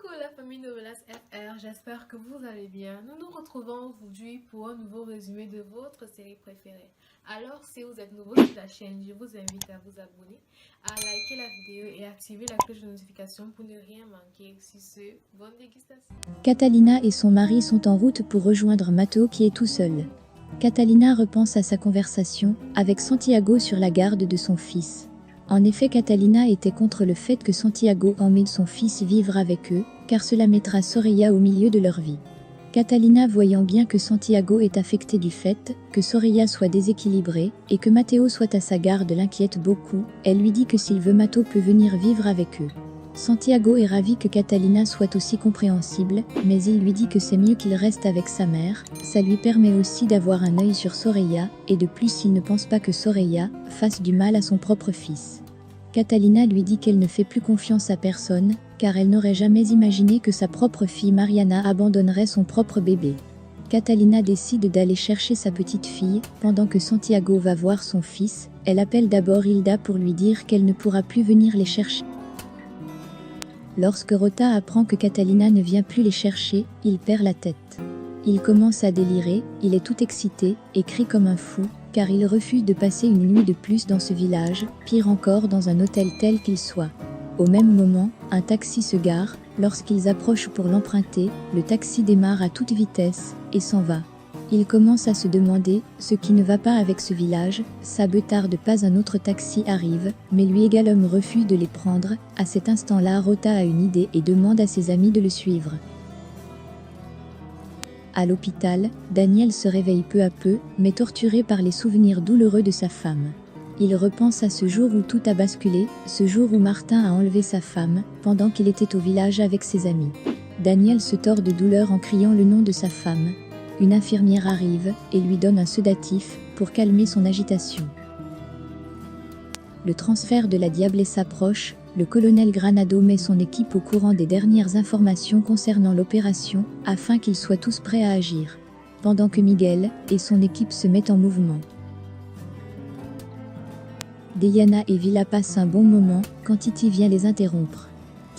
Coucou la famille Novelas FR, j'espère que vous allez bien. Nous nous retrouvons aujourd'hui pour un nouveau résumé de votre série préférée. Alors si vous êtes nouveau sur la chaîne, je vous invite à vous abonner, à liker la vidéo et activer la cloche de notification pour ne rien manquer. Sur ce, bonne dégustation. Catalina et son mari sont en route pour rejoindre Matteo qui est tout seul. Catalina repense à sa conversation avec Santiago sur la garde de son fils. En effet, Catalina était contre le fait que Santiago emmène son fils vivre avec eux, car cela mettra Soraya au milieu de leur vie. Catalina, voyant bien que Santiago est affecté du fait que Soraya soit déséquilibrée et que Matteo soit à sa garde, l'inquiète beaucoup. Elle lui dit que s'il veut, Matteo peut venir vivre avec eux. Santiago est ravi que Catalina soit aussi compréhensible, mais il lui dit que c'est mieux qu'il reste avec sa mère, ça lui permet aussi d'avoir un œil sur Soraya, et de plus il ne pense pas que Soraya fasse du mal à son propre fils. Catalina lui dit qu'elle ne fait plus confiance à personne, car elle n'aurait jamais imaginé que sa propre fille Mariana abandonnerait son propre bébé. Catalina décide d'aller chercher sa petite fille, pendant que Santiago va voir son fils. Elle appelle d'abord Hilda pour lui dire qu'elle ne pourra plus venir les chercher. Lorsque Rota apprend que Catalina ne vient plus les chercher, il perd la tête. Il commence à délirer, il est tout excité, et crie comme un fou, car il refuse de passer une nuit de plus dans ce village, pire encore dans un hôtel tel qu'il soit. Au même moment, un taxi se gare. Lorsqu'ils approchent pour l'emprunter, le taxi démarre à toute vitesse, et s'en va. Il commence à se demander ce qui ne va pas avec ce village. Ça ne tarde pas, un autre taxi arrive, mais lui également refuse de les prendre. À cet instant-là, Rota a une idée et demande à ses amis de le suivre. À l'hôpital, Daniel se réveille peu à peu, mais torturé par les souvenirs douloureux de sa femme. Il repense à ce jour où tout a basculé, ce jour où Martin a enlevé sa femme, pendant qu'il était au village avec ses amis. Daniel se tord de douleur en criant le nom de sa femme. Une infirmière arrive et lui donne un sédatif pour calmer son agitation. Le transfert de la Diablesse s'approche. Le colonel Granado met son équipe au courant des dernières informations concernant l'opération, afin qu'ils soient tous prêts à agir. Pendant que Miguel et son équipe se mettent en mouvement. Diana et Villa passent un bon moment quand Titi vient les interrompre.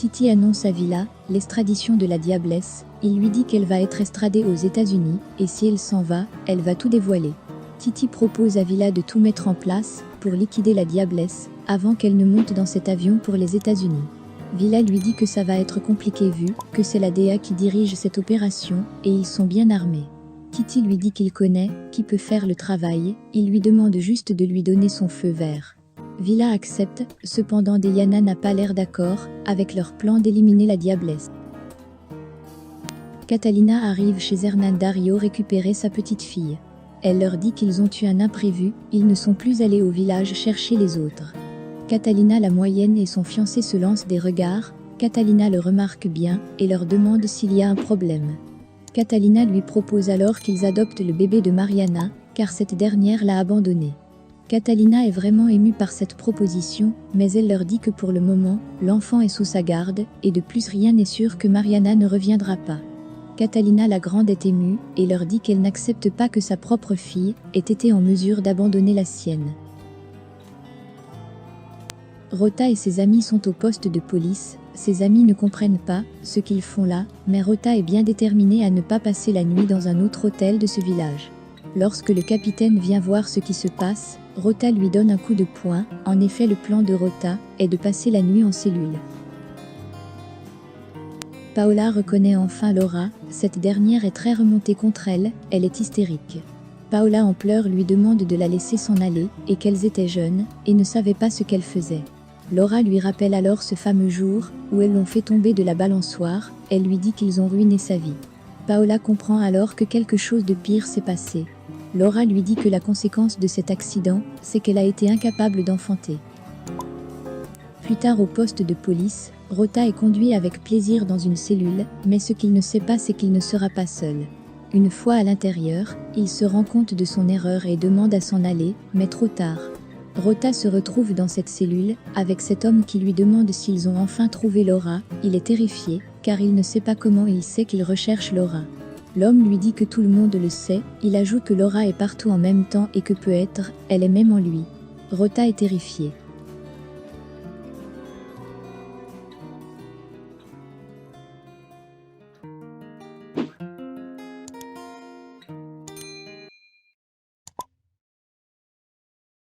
Titi annonce à Villa l'extradition de la Diablesse. Il lui dit qu'elle va être extradée aux États-Unis, et si elle s'en va, elle va tout dévoiler. Titi propose à Villa de tout mettre en place pour liquider la Diablesse, avant qu'elle ne monte dans cet avion pour les États-Unis. Villa lui dit que ça va être compliqué vu que c'est la DEA qui dirige cette opération, et ils sont bien armés. Titi lui dit qu'il connaît, qui peut faire le travail. Il lui demande juste de lui donner son feu vert. Villa accepte, cependant Diana n'a pas l'air d'accord avec leur plan d'éliminer la Diablesse. Catalina arrive chez Hernán Dario récupérer sa petite fille. Elle leur dit qu'ils ont eu un imprévu, ils ne sont plus allés au village chercher les autres. Catalina la moyenne et son fiancé se lancent des regards. Catalina le remarque bien et leur demande s'il y a un problème. Catalina lui propose alors qu'ils adoptent le bébé de Mariana, car cette dernière l'a abandonné. Catalina est vraiment émue par cette proposition, mais elle leur dit que pour le moment, l'enfant est sous sa garde, et de plus rien n'est sûr que Mariana ne reviendra pas. Catalina la grande est émue, et leur dit qu'elle n'accepte pas que sa propre fille ait été en mesure d'abandonner la sienne. Rota et ses amis sont au poste de police. Ses amis ne comprennent pas ce qu'ils font là, mais Rota est bien déterminée à ne pas passer la nuit dans un autre hôtel de ce village. Lorsque le capitaine vient voir ce qui se passe, Rota lui donne un coup de poing. En effet, le plan de Rota est de passer la nuit en cellule. Paola reconnaît enfin Laura. Cette dernière est très remontée contre elle, elle est hystérique. Paola en pleurs lui demande de la laisser s'en aller, et qu'elles étaient jeunes, et ne savaient pas ce qu'elles faisaient. Laura lui rappelle alors ce fameux jour, où elles l'ont fait tomber de la balançoire. Elle lui dit qu'ils ont ruiné sa vie. Paola comprend alors que quelque chose de pire s'est passé. Laura lui dit que la conséquence de cet accident, c'est qu'elle a été incapable d'enfanter. Plus tard au poste de police, Rota est conduit avec plaisir dans une cellule, mais ce qu'il ne sait pas c'est qu'il ne sera pas seul. Une fois à l'intérieur, il se rend compte de son erreur et demande à s'en aller, mais trop tard. Rota se retrouve dans cette cellule, avec cet homme qui lui demande s'ils ont enfin trouvé Laura. Il est terrifié, car il ne sait pas comment il sait qu'il recherche Laura. L'homme lui dit que tout le monde le sait. Il ajoute que Laura est partout en même temps et que peut-être, elle est même en lui. Rota est terrifiée.